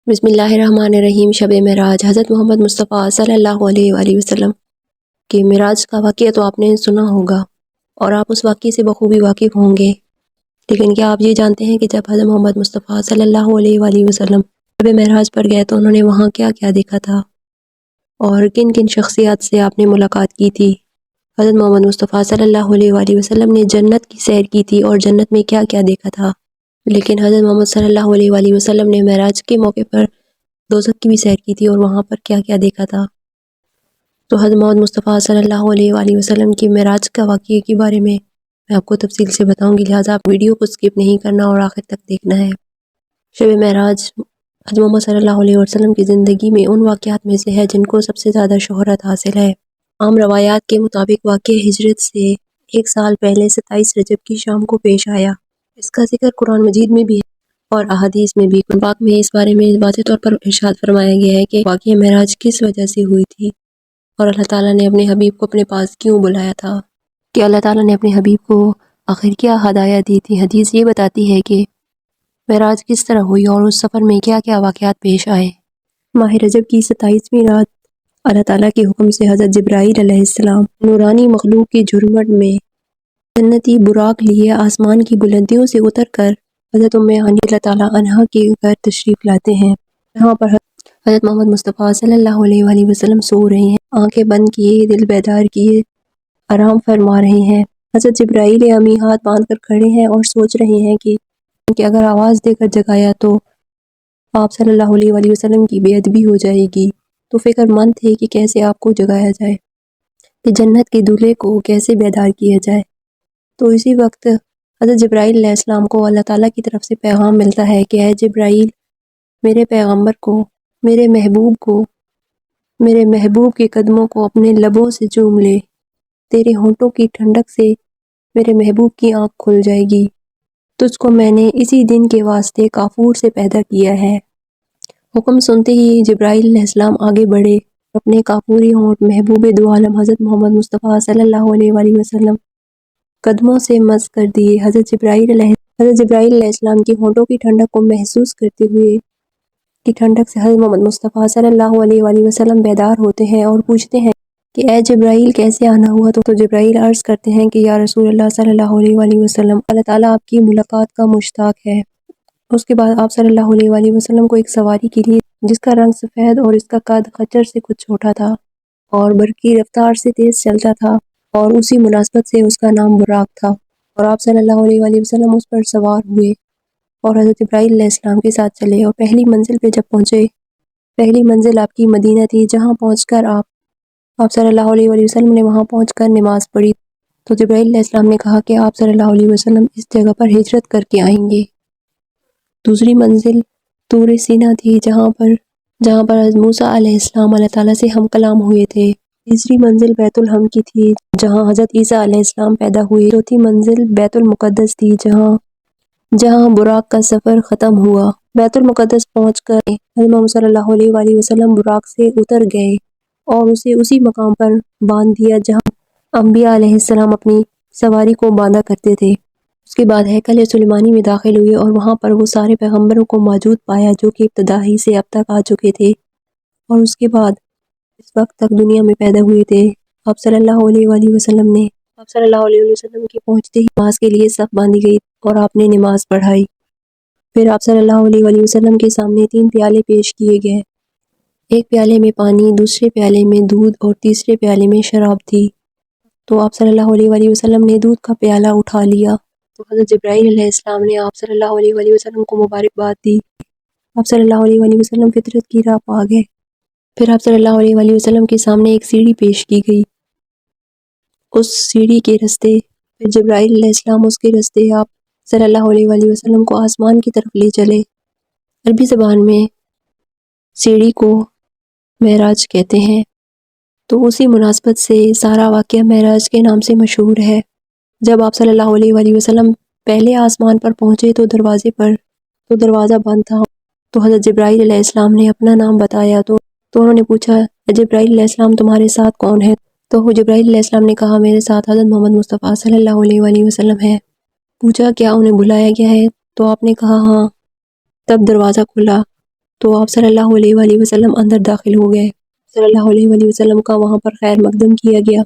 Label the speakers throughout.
Speaker 1: بسم اللہ الرحمن الرحیم۔ شب معراج حضرت محمد مصطفیٰ صلی اللہ علیہ وآلہ وسلم کے معراج کا واقعہ تو آپ نے سنا ہوگا اور آپ اس واقعے سے بخوبی واقف ہوں گے، لیکن کیا آپ یہ جانتے ہیں کہ جب حضرت محمد مصطفیٰ صلی اللہ علیہ وآلہ وسلم شب معراج پر گئے تو انہوں نے وہاں کیا کیا دیکھا تھا اور کن کن شخصیات سے آپ نے ملاقات کی تھی؟ حضرت محمد مصطفیٰ صلی اللہ علیہ وآلہ وسلم نے جنت کی سیر کی تھی اور جنت میں کیا کیا دیکھا تھا، لیکن حضرت محمد صلی اللہ علیہ وآلہ وسلم نے معراج کے موقع پر دوزخ کی بھی سیر کی تھی اور وہاں پر کیا کیا دیکھا تھا۔ تو حضرت محمد مصطفیٰ صلی اللہ علیہ وآلہ وسلم کی معراج کا واقعے کے بارے میں آپ کو تفصیل سے بتاؤں گی، لہٰذا آپ ویڈیو کو سکپ نہیں کرنا اور آخر تک دیکھنا ہے۔ شب معراج حضرت محمد صلی اللہ علیہ وسلم کی زندگی میں ان واقعات میں سے ہے جن کو سب سے زیادہ شہرت حاصل ہے۔ عام روایات کے مطابق واقعہ ہجرت سے 1 سال پہلے 27 رجب کی شام کو پیش آیا۔ اس کا ذکر قرآن مجید میں بھی ہے اور احادیث میں بھی۔ قرآن پاک میں اس بارے میں واضح طور پر ارشاد فرمایا گیا ہے کہ واقعہ معراج کس وجہ سے ہوئی تھی اور اللہ تعالیٰ نے اپنے حبیب کو اپنے پاس کیوں بلایا تھا، کہ اللہ تعالیٰ نے اپنے حبیب کو آخر کیا ہدایت دی تھی۔ حدیث یہ بتاتی ہے کہ معراج کس طرح ہوئی اور اس سفر میں کیا کیا واقعات پیش آئے۔ ماہ رجب کی 27ویں رات اللہ تعالیٰ کے حکم سے حضرت جبرائیل علیہ السلام نورانی مخلوق کی جھرمٹ میں جنتی براق لیے آسمان کی بلندیوں سے اتر کر حضرت ام ہانی اللہ تعالیٰ عنہا کے گھر تشریف لاتے ہیں، جہاں پر حضرت محمد مصطفیٰ صلی اللہ علیہ وآلہ وسلم سو رہے ہیں، آنکھیں بند کیے، دل بیدار کیے، آرام فرما رہے ہیں۔ حضرت جبرائیل امی ہاتھ باندھ کر کھڑے ہیں اور سوچ رہے ہیں کہ اگر آواز دے کر جگایا تو آپ صلی اللہ علیہ وآلہ وسلم کی بے ادبی ہو جائے گی، تو فکر مند تھے کہ کیسے آپ کو جگایا جائے، کہ جنت کے دولہے کو کیسے بیدار کیا جائے۔ تو اسی وقت حضرت جبرائیل علیہ السلام کو اللہ تعالیٰ کی طرف سے پیغام ملتا ہے کہ اے جبرائیل، میرے پیغمبر کو، میرے محبوب کے قدموں کو اپنے لبوں سے چوم لے، تیرے ہونٹوں کی ٹھنڈک سے میرے محبوب کی آنکھ کھل جائے گی، تجھ کو میں نے اسی دن کے واسطے کافور سے پیدا کیا ہے۔ حکم سنتے ہی جبرائیل علیہ السلام آگے بڑھے، اپنے کافوری ہونٹ محبوب دو عالم حضرت محمد مصطفیٰ صلی اللہ علیہ وآلہ وسلم قدموں سے مس کر دیے۔ حضرت جبرائیل علیہ السلام کی ہونٹوں کی ٹھنڈک کو محسوس کرتے ہوئے کی ٹھنڈک سے حضرت محمد مصطفیٰ صلی اللہ علیہ وآلہ وسلم بیدار ہوتے ہیں اور پوچھتے ہیں کہ اے جبرائیل کیسے آنا ہوا؟ تو جبرائیل عرض کرتے ہیں کہ یا رسول اللہ صلی اللہ علیہ وآلہ وسلم، اللہ تعالیٰ آپ کی ملاقات کا مشتاق ہے۔ اس کے بعد آپ صلی اللہ علیہ وآلہ وسلم کو ایک سواری کے لیے جس کا رنگ سفید اور اس کا قد خچر سے کچھ چھوٹا تھا اور برقی رفتار سے تیز چلتا تھا اور اسی مناسبت سے اس کا نام براق تھا، اور آپ صلی اللہ علیہ وآلہ وسلم اس پر سوار ہوئے اور حضرت جبرائیل علیہ السلام کے ساتھ چلے، اور پہلی منزل پہ جب پہنچے، پہلی منزل آپ کی مدینہ تھی، جہاں پہنچ کر آپ صلی اللہ علیہ وآلہ وسلم نے وہاں پہنچ کر نماز پڑھی۔ تو جبرائیل علیہ السلام نے کہا کہ آپ صلی اللہ علیہ وسلم اس جگہ پر ہجرت کر کے آئیں گے۔ دوسری منزل طور سینا تھی، جہاں پر حضرت موسیٰ علیہ السلام اللہ تعالیٰ سے ہم کلام ہوئے تھے۔ تیسری منزل بیت الحم کی تھی، جہاں حضرت عیسیٰ علیہ السلام پیدا ہوئے۔ چوتھی منزل بیت المقدس تھی، جہاں براق کا سفر ختم ہوا۔ بیت المقدس پہنچ کر حضرت محمد صلی اللہ علیہ وآلہ وسلم براق سے اتر گئے اور اسے اسی مقام پر باندھ دیا جہاں انبیاء علیہ السلام اپنی سواری کو باندھا کرتے تھے۔ اس کے بعد ہیکل سلیمانی میں داخل ہوئے اور وہاں پر وہ سارے پیغمبروں کو موجود پایا جو کہ ابتدا ہی سے اب تک آ چکے تھے اور اس کے بعد اس وقت تک دنیا میں پیدا ہوئے تھے۔ آپ صلی اللہ علیہ وآلہ وسلم کے پہنچتے ہی نماز کے لیے صف باندھی گئی اور آپ نے نماز پڑھائی۔ پھر آپ صلی اللہ علیہ وآلہ وسلم کے سامنے 3 پیالے پیش کیے گئے، ایک پیالے میں پانی، دوسرے پیالے میں دودھ اور تیسرے پیالے میں شراب تھی۔ تو آپ صلی اللہ علیہ وآلہ وسلم نے دودھ کا پیالہ اٹھا لیا تو حضرت جبرائیل علیہ السلام نے آپ صلی اللہ علیہ وآلہ وسلم کو مبارکباد دی۔ آپ صلی اللہ علیہ وآلہ وسلم فطرت کی راہ پا گئے۔ پھر آپ صلی اللہ علیہ وآلہ وسلم کے سامنے ایک سیڑھی پیش کی گئی، اس سیڑھی کے رستے پھر جبرائیل علیہ السلام اس کے رستے آپ صلی اللہ علیہ وآلہ وسلم کو آسمان کی طرف لے چلے۔ عربی زبان میں سیڑھی کو معراج کہتے ہیں، تو اسی مناسبت سے سارا واقعہ معراج کے نام سے مشہور ہے۔ جب آپ صلی اللہ علیہ وآلہ وسلم پہلے آسمان پر پہنچے تو دروازہ بند تھا، تو حضرت جبرائیل علیہ السلام نے اپنا نام بتایا تو انہوں نے پوچھا جبرائیل علیہ السلام تمہارے ساتھ کون ہے؟ تو جبرائیل علیہ السلام نے کہا میرے ساتھ حضرت محمد مصطفیٰ صلی اللہ علیہ وآلہ وسلم ہے۔ پوچھا کیا انہیں بلایا گیا ہے؟ تو آپ نے کہا ہاں۔ تب دروازہ کھلا تو آپ صلی اللہ علیہ وآلہ وسلم اندر داخل ہو گئے۔ صلی اللہ علیہ وآلہ وسلم کا وہاں پر خیر مقدم کیا گیا۔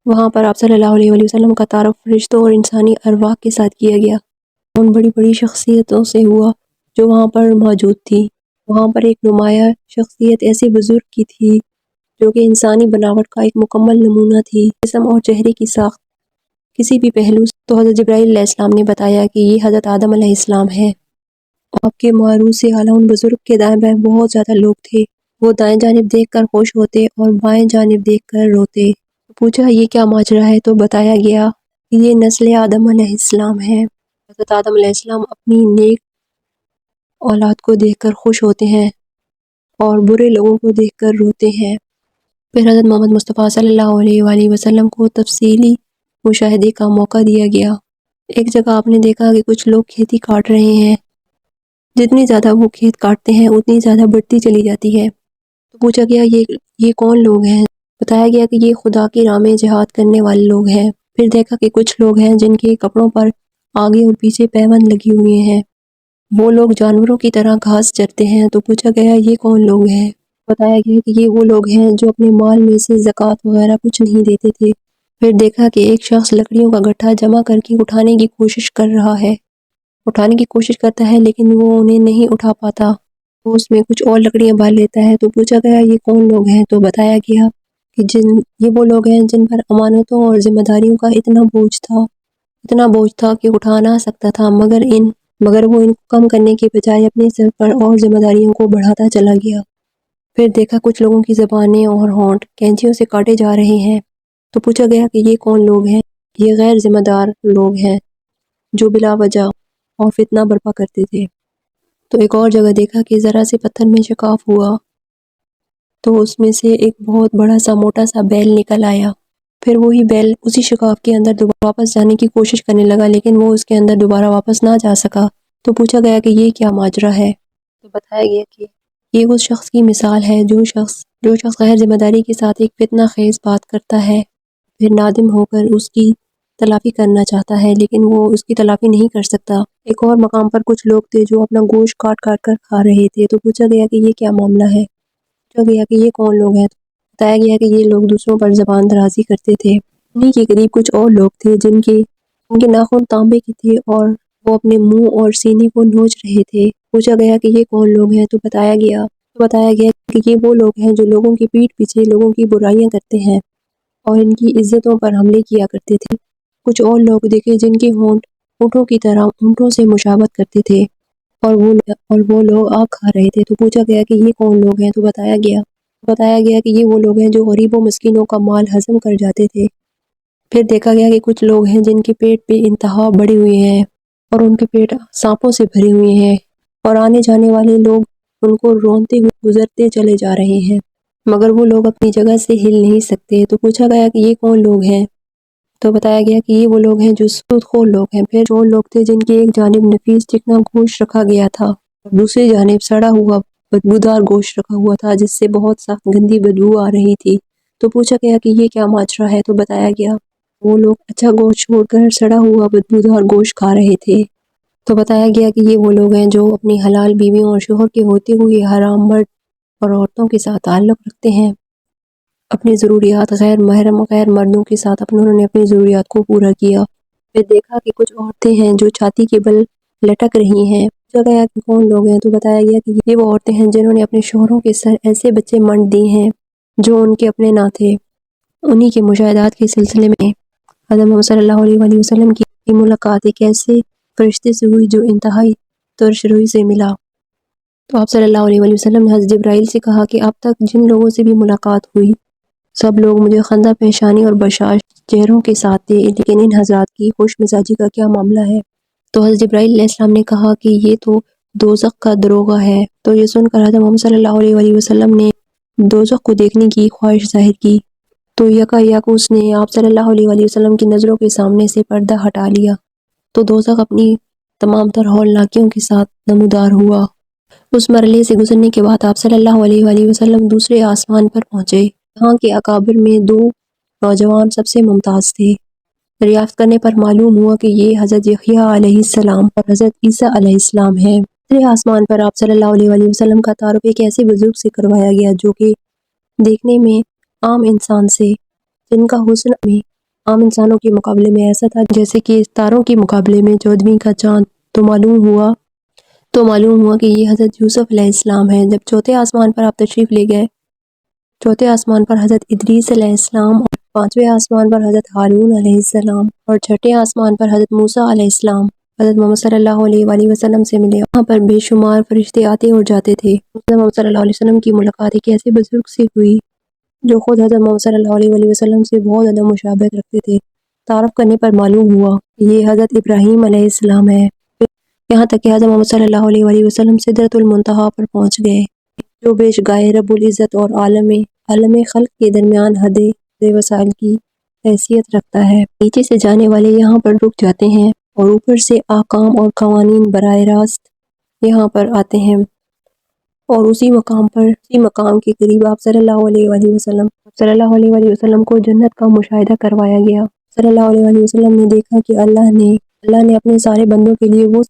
Speaker 1: وہاں پر آپ صلی اللہ علیہ وآلہ وسلم کا تعارف فرشتوں اور انسانی ارواح کے ساتھ کیا گیا۔ ان بڑی بڑی شخصیتوں سے ہوا جو وہاں پر موجود تھی۔ وہاں پر ایک نمایاں شخصیت ایسے بزرگ کی تھی جو کہ انسانی بناوٹ کا ایک مکمل نمونہ تھی۔ جسم اور چہرے کی ساخت کسی بھی پہلو سے تو حضرت جبرائیل علیہ السلام نے بتایا کہ یہ حضرت آدم علیہ السلام ہے۔ آپ کے معروض سے اعلیٰ ان بزرگ کے دائیں بائیں بہت زیادہ لوگ تھے۔ وہ دائیں جانب دیکھ کر خوش ہوتے اور بائیں جانب دیکھ کر روتے۔ پوچھا یہ کیا ماجرا ہے؟ تو بتایا گیا کہ یہ نسل آدم علیہ السلام ہے۔ حضرت آدم علیہ السلام اپنی نیک اولاد کو دیکھ کر خوش ہوتے ہیں اور برے لوگوں کو دیکھ کر روتے ہیں۔ پھر حضرت محمد مصطفیٰ صلی اللہ علیہ وآلہ وسلم کو تفصیلی مشاہدے کا موقع دیا گیا۔ ایک جگہ آپ نے دیکھا کہ کچھ لوگ کھیتی کاٹ رہے ہیں۔ جتنی زیادہ وہ کھیت کاٹتے ہیں اتنی زیادہ بڑھتی چلی جاتی ہے۔ تو پوچھا گیا یہ کون لوگ ہیں؟ بتایا گیا کہ یہ خدا کی راہ میں جہاد کرنے والے لوگ ہیں۔ پھر دیکھا کہ کچھ لوگ ہیں جن کے کپڑوں پر آگے اور پیچھے پیوند لگی ہوئے ہیں۔ وہ لوگ جانوروں کی طرح گھاس چرتے ہیں۔ تو پوچھا گیا یہ کون لوگ ہیں؟ بتایا گیا کہ یہ وہ لوگ ہیں جو اپنے مال میں سے زکوٰۃ وغیرہ کچھ نہیں دیتے تھے۔ پھر دیکھا کہ ایک شخص لکڑیوں کا گٹھا جمع کر کے اٹھانے کی کوشش کر رہا ہے۔ اٹھانے کی کوشش کرتا ہے لیکن وہ انہیں نہیں اٹھا پاتا۔ وہ اس میں کچھ اور لکڑیاں بال لیتا ہے۔ تو پوچھا گیا یہ کون لوگ ہیں؟ تو بتایا گیا کہ یہ وہ لوگ ہیں جن پر امانتوں اور ذمہ داریوں کا اتنا بوجھ تھا کہ اٹھا نہ سکتا تھا، مگر وہ ان کو کم کرنے کے بجائے اپنے سر پر اور ذمہ داریوں کو بڑھاتا چلا گیا۔ پھر دیکھا کچھ لوگوں کی زبانیں اور ہونٹ کینچیوں سے کاٹے جا رہے ہیں۔ تو پوچھا گیا کہ یہ کون لوگ ہیں؟ یہ غیر ذمہ دار لوگ ہیں جو بلا وجہ اور فتنہ برپا کرتے تھے۔ تو ایک اور جگہ دیکھا کہ ذرا سے پتھر میں شکاف ہوا تو اس میں سے ایک بہت بڑا سا موٹا سا بیل نکل آیا۔ پھر وہی بیل اسی شکاف کے اندر دوبارہ واپس جانے کی کوشش کرنے لگا لیکن وہ اس کے اندر دوبارہ واپس نہ جا سکا۔ تو پوچھا گیا کہ یہ کیا ماجرا ہے؟ تو بتایا گیا کہ یہ اس شخص کی مثال ہے جو شخص غیر ذمہ داری کے ساتھ ایک فتنہ خیز بات کرتا ہے، پھر نادم ہو کر اس کی تلافی کرنا چاہتا ہے لیکن وہ اس کی تلافی نہیں کر سکتا۔ ایک اور مقام پر کچھ لوگ تھے جو اپنا گوشت کاٹ کاٹ کر کھا رہے تھے۔ تو پوچھا گیا کہ یہ کیا معاملہ ہے؟ پوچھا گیا کہ یہ کون لوگ ہیں؟ بتایا گیا کہ یہ لوگ دوسروں پر زبان درازی کرتے تھے۔ انہی کے قریب کچھ اور لوگ تھے جن کے ناخن تانبے کے تھے اور وہ اپنے منہ اور سینے کو نوچ رہے تھے۔ پوچھا گیا کہ یہ کون لوگ ہیں؟ تو بتایا گیا کہ یہ وہ لوگ ہیں جو لوگوں کی پیٹھ پیچھے لوگوں کی برائیاں کرتے ہیں اور ان کی عزتوں پر حملے کیا کرتے تھے۔ کچھ اور لوگ دیکھے جن کے ہونٹ اونٹوں کی طرح اونٹوں سے مشابہت کرتے تھے اور وہ لوگ آگ کھا رہے تھے۔ تو پوچھا گیا کہ یہ کون لوگ ہیں؟ تو بتایا گیا کہ یہ وہ لوگ ہیں جو غریبوں مسکینوں کا مال ہضم کر جاتے تھے۔ پھر دیکھا گیا کہ کچھ لوگ ہیں جن کے پیٹ بے انتہا بڑے ہوئے ہیں اور ان کے پیٹ سانپوں سے بھرے ہوئے ہیں اور آنے جانے والے لوگ ان کو رونتے ہوئے گزرتے چلے جا رہے ہیں مگر وہ لوگ اپنی جگہ سے ہل نہیں سکتے۔ تو پوچھا گیا کہ یہ کون لوگ ہیں؟ تو بتایا گیا کہ یہ وہ لوگ ہیں جو سود خور لوگ ہیں۔ پھر جو لوگ تھے جن کی ایک جانب نفیس چکنا گوشت رکھا گیا تھا اور دوسری جانب سڑا ہوا بدبودار گوشت رکھا ہوا تھا جس سے بہت سخت گندی بدبو آ رہی تھی۔ تو پوچھا گیا کہ یہ کیا ماجرا ہے؟ تو بتایا گیا وہ لوگ اچھا گوشت چھوڑ کر سڑا ہوا بدبودار گوشت کھا رہے تھے۔ تو بتایا گیا کہ یہ وہ لوگ ہیں جو اپنی حلال بیویوں اور شوہر کے ہوتے ہوئے حرام مرد اور عورتوں کے ساتھ تعلق رکھتے ہیں۔ اپنی ضروریات غیر محرم غیر مردوں کے ساتھ انہوں نے اپنی ضروریات کو پورا کیا۔ پھر دیکھا کہ کچھ عورتیں ہیں جو چھاتی کے بل لٹک رہی ہیں۔ پوچھا گیا کہ کون لوگ ہیں؟ تو بتایا گیا کہ یہ وہ عورتیں ہیں جنہوں نے اپنے شوہروں کے سر ایسے بچے منڈ دیے ہیں جو ان کے اپنے نہ تھے۔ انہی کے مشاہدات کے سلسلے میں حضرت محمد صلی اللہ علیہ وآلہ وسلم کی ملاقات ایک ایسے فرشتے سے ہوئی جو انتہائی ترش روی سے ملا۔ تو آپ صلی اللہ علیہ وآلہ وسلم نے حضرت جبرائیل سے کہا کہ اب تک جن لوگوں سے بھی ملاقات ہوئی سب لوگ مجھے خندہ پیشانی اور بشاش چہروں کے ساتھ تھے لیکن ان حضرات کی خوش مزاجی کا کیا معاملہ ہے؟ تو حضرت جبرائیل علیہ السلام نے کہا کہ یہ تو دوزخ کا دروغہ ہے۔ تو یہ سن کر حضرت محمد صلی اللہ علیہ وآلہ وسلم نے دوزخ کو دیکھنے کی خواہش ظاہر کی تو یک اس نے آپ صلی اللہ علیہ وآلہ وسلم کی نظروں کے سامنے سے پردہ ہٹا لیا تو دوزخ اپنی تمام تر ہولناکیوں کے ساتھ نمودار ہوا۔ اس مرحلے سے گزرنے کے بعد آپ صلی اللہ علیہ وآلہ وسلم دوسرے آسمان پر پہنچے۔ یہاں کے اکابر میں دو نوجوان سب سے ممتاز تھے۔ دریافت کرنے پر معلوم ہوا کہ یہ حضرت یحییٰ علیہ السلام اور حضرت عیسیٰ علیہ السلام ہیں۔ آسمان پر آپ صلی اللہ علیہ وسلم کا تعارف ایک ایسے بزرگ سے کروایا گیا جو کہ دیکھنے میں عام انسان سے، جن کا حسن میں عام انسانوں کے مقابلے میں ایسا تھا جیسے کہ ستاروں کے مقابلے میں 14ویں کا چاند۔ تو معلوم ہوا کہ یہ حضرت یوسف علیہ السلام ہے۔ جب چوتھے آسمان پر آپ تشریف لے گئے، چوتھے آسمان پر حضرت ادریس علیہ السلام، اور پانچویں آسمان پر حضرت ہارون علیہ السلام، اور چھٹے آسمان پر حضرت موسیٰ علیہ السلام حضرت محمد صلی اللہ علیہ وآلہ وسلم سے ملے۔ وہاں پر بے شمار فرشتے آتے اور جاتے تھے۔ حضرت محمد صلی اللہ علیہ وسلم کی ملاقات ایک ایسے بزرگ سے ہوئی جو خود حضرت محمد صلی اللہ علیہ وآلہ وسلم سے بہت زیادہ مشابہت رکھتے تھے۔ تعارف کرنے پر معلوم ہوا کہ یہ حضرت ابراہیم علیہ السلام ہے۔ یہاں تک کہ حضرت محمد صلی اللہ علیہ وآلہ وسلم سدرۃ المنتہا پر پہنچ گئے، جو بیش گائے رب العزت اور عالم خلق کے درمیان حد وسائل کی حیثیت رکھتا ہے۔ نیچے سے جانے والے یہاں پر رک جاتے ہیں اور اوپر سے احکام اور قوانین براہ راست یہاں پر آتے ہیں، اور اسی مقام کے قریب آپ صلی اللہ علیہ وآلہ وسلم کو جنت کا مشاہدہ کروایا گیا۔ صلی اللہ علیہ وآلہ وسلم نے دیکھا کہ اللہ نے اپنے سارے بندوں کے لیے وہ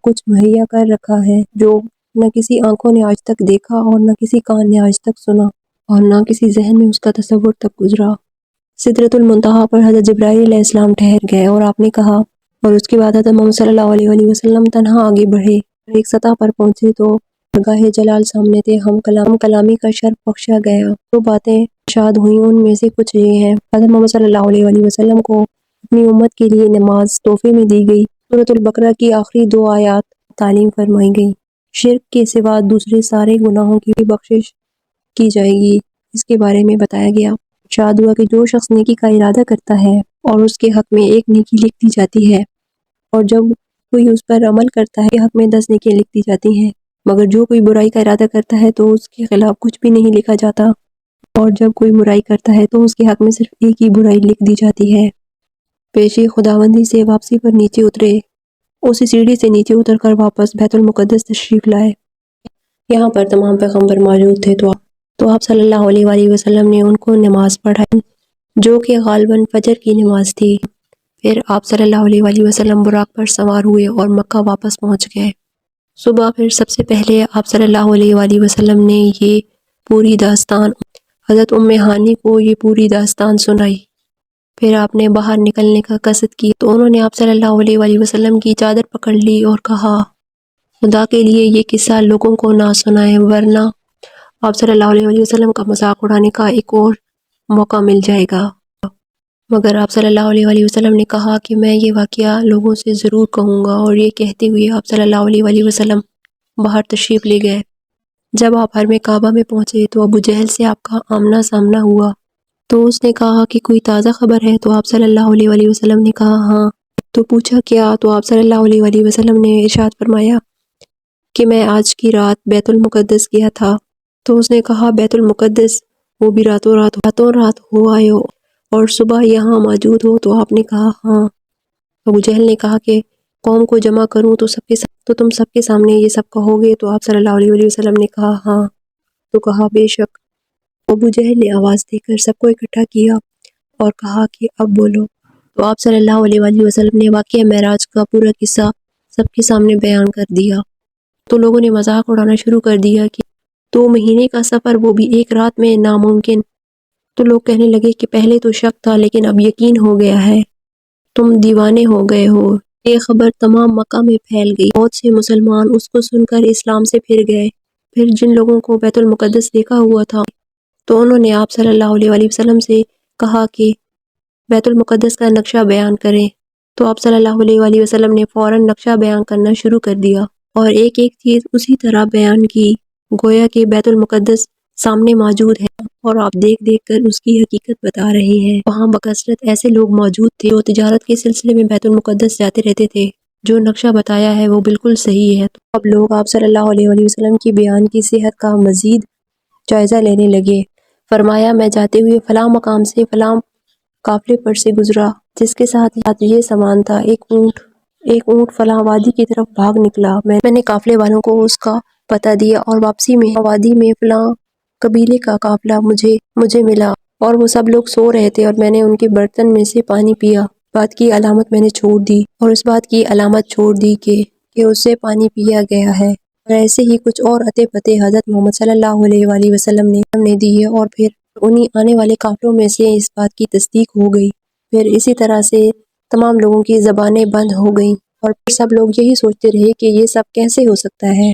Speaker 1: کچھ مہیا کر رکھا ہے جو نہ کسی آنکھوں نے آج تک دیکھا، اور نہ کسی کان نے آج تک سنا، اور نہ کسی ذہن میں اس کا تصور تک گزرا۔ سدرۃ المنتہا پر حضرت جبرائیل علیہ السلام ٹھہر گئے اور آپ نے کہا، اور اس کے بعد حضرت محمد صلی اللہ علیہ وآلہ وسلم تنہا آگے بڑھے، ایک سطح پر پہنچے تو درگاہ جلال سامنے تھے۔ ہم کلامی کا شرف بخشا گیا۔ جو باتیں ارشاد ہوئیں ان میں سے کچھ یہ ہیں۔ حضرت محمد صلی اللہ علیہ وآلہ وسلم کو اپنی امت کے لیے نماز تحفے میں دی گئی۔ سورۃ البقرہ کی آخری 2 آیات تعلیم فرمائی گئی۔ شرک کے سوا دوسرے سارے گناہوں کی بھی بخشش کی جائے گی، اس کے بارے میں بتایا گیا۔ ارشاد ہوا کہ جو شخص نیکی کا ارادہ کرتا ہے اور اس کے حق میں ایک نیکی لکھ دی جاتی ہے، اور جب کوئی اس پر عمل کرتا ہے حق میں 10 نیکیاں لکھ دی جاتی ہیں، مگر جو کوئی برائی کا ارادہ کرتا ہے تو اس کے خلاف کچھ بھی نہیں لکھا جاتا، اور جب کوئی برائی کرتا ہے تو اس کے حق میں صرف ایک ہی برائی لکھ دی جاتی ہے۔ پیشی خداوندی سے واپسی پر نیچے اترے، اسی سیڑھی سے نیچے اتر کر واپس بیت المقدس تشریف لائے۔ یہاں پر تمام پیغمبر موجود تھے تو آپ صلی اللہ علیہ وآلہ وسلم نے ان کو نماز پڑھائی جو کہ غالباً فجر کی نماز تھی۔ پھر آپ صلی اللہ علیہ وآلہ وسلم براق پر سوار ہوئے اور مکہ واپس پہنچ گئے۔ صبح پھر سب سے پہلے آپ صلی اللہ علیہ وآلہ وسلم نے یہ پوری داستان حضرت ام ہانی کو یہ پوری داستان سنائی۔ پھر آپ نے باہر نکلنے کا قصد کی تو انہوں نے آپ صلی اللہ علیہ وآلہ وسلم کی چادر پکڑ لی اور کہا، خدا کے لیے یہ قصہ لوگوں کو نہ سنائیں، ورنہ آپ صلی اللہ علیہ وآلہ وسلم کا مذاق اڑانے کا ایک اور موقع مل جائے گا۔ مگر آپ صلی اللہ علیہ وآلہ وسلم نے کہا کہ میں یہ واقعہ لوگوں سے ضرور کہوں گا، اور یہ کہتے ہوئے آپ صلی اللہ علیہ وآلہ وسلم باہر تشریف لے گئے۔ جب آپ حرم کعبہ میں پہنچے تو ابو جہل سے آپ کا آمنا سامنا ہوا، تو اس نے کہا کہ کوئی تازہ خبر ہے؟ تو آپ صلی اللہ علیہ وآلہ وسلم نے کہا ہاں۔ تو پوچھا کیا؟ تو آپ صلی اللہ علیہ وآلہ وسلم نے ارشاد فرمایا کہ میں آج کی رات بیت المقدس گیا تھا۔ تو اس نے کہا بیت المقدس، وہ بھی راتوں رات ہو آئے ہو اور صبح یہاں موجود ہو؟ تو آپ نے کہا ہاں۔ ابو جہل نے کہا کہ قوم کو جمع کروں تو تم سب کے سامنے یہ سب کہو گے؟ تو آپ صلی اللہ علیہ وآلہ وسلم نے کہا ہاں۔ تو کہا بے شک۔ ابو جہل نے آواز دے کر سب کو اکٹھا کیا اور کہا کہ اب بولو۔ تو آپ صلی اللہ علیہ وآلہ وسلم نے واقعہ معراج کا پورا قصہ سب کے سامنے بیان کر دیا۔ تو لوگوں نے مذاق اڑانا شروع کر دیا کہ 2 مہینے کا سفر، وہ بھی ایک رات میں، ناممکن۔ تو لوگ کہنے لگے کہ پہلے تو شک تھا لیکن اب یقین ہو گیا ہے، تم دیوانے ہو گئے ہو۔ یہ خبر تمام مکہ میں پھیل گئی، بہت سے مسلمان اس کو سن کر اسلام سے پھر گئے۔ پھر جن لوگوں کو بیت المقدس دیکھا ہوا تھا تو انہوں نے آپ صلی اللہ علیہ وآلہ وسلم سے کہا کہ بیت المقدس کا نقشہ بیان کریں۔ تو آپ صلی اللہ علیہ وآلہ وسلم نے فوراً نقشہ بیان کرنا شروع کر دیا اور ایک ایک چیز اسی طرح بیان کی گویا کہ بیت المقدس سامنے موجود ہے اور آپ دیکھ دیکھ کر اس کی حقیقت بتا رہے ہیں۔ وہاں بکثرت ایسے لوگ موجود تھے جو تجارت کے سلسلے میں بیت المقدس جاتے رہتے تھے۔ جو نقشہ بتایا ہے وہ بالکل صحیح ہے۔ تو اب لوگ آپ صلی اللہ علیہ وآلہ وسلم کی بیان کی صحت کا مزید جائزہ لینے لگے۔ فرمایا میں جاتے ہوئے فلاں مقام سے فلاں قافلے پر سے گزرا جس کے ساتھ یہ سامان تھا، ایک اونٹ فلاں وادی کی طرف بھاگ نکلا۔ میں نے قافلے والوں کو اس کا پتہ دیا اور واپسی میں وادی میں فلاں قبیلے کا قافلہ مجھے ملا اور وہ سب لوگ سو رہے تھے، اور میں نے ان کے برتن میں سے پانی پیا۔ بات کی علامت میں نے چھوڑ دی اور اس بات کی علامت چھوڑ دی کہ اس سے پانی پیا گیا ہے۔ اور ایسے ہی کچھ اور عطے پتے حضرت محمد صلی اللہ علیہ وآلہ وسلم نے دیے اور پھر انہی آنے والے کافروں میں سے اس بات کی تصدیق ہو گئی۔ پھر اسی طرح سے تمام لوگوں کی زبانیں بند ہو گئیں اور پھر سب لوگ یہی سوچتے رہے کہ یہ سب کیسے ہو سکتا ہے،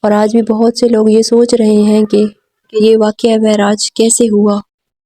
Speaker 1: اور آج بھی بہت سے لوگ یہ سوچ رہے ہیں کہ یہ واقعہ معراج کیسے ہوا۔